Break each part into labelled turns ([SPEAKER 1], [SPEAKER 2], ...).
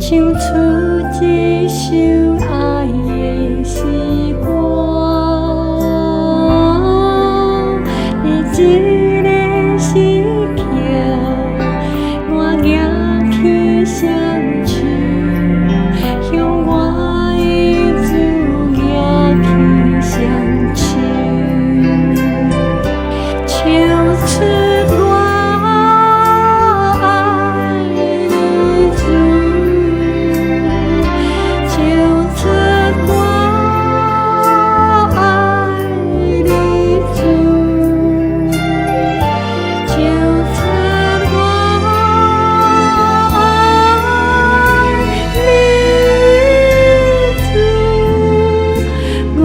[SPEAKER 1] 唱出一首爱的诗歌，你一个诗曲，我举起双手，向我的主举起双手，唱出我爱你主，唱出我爱你主，唱出我爱你主，我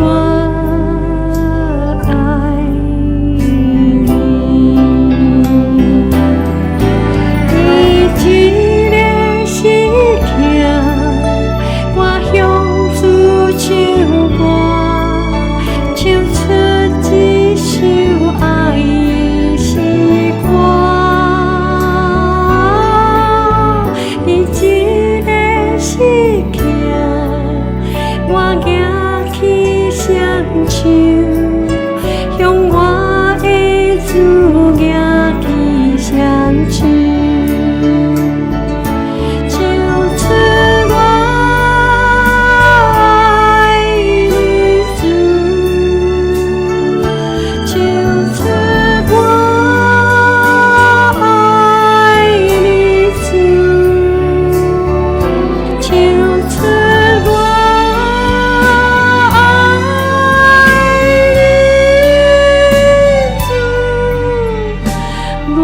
[SPEAKER 1] 爱你。你一个诗曲，我向主唱歌，唱出一首爱的诗歌。你一个诗曲，我举起双手，向我的主举起双手，唱出我爱你主，唱出我爱你主，唱出我爱你主，我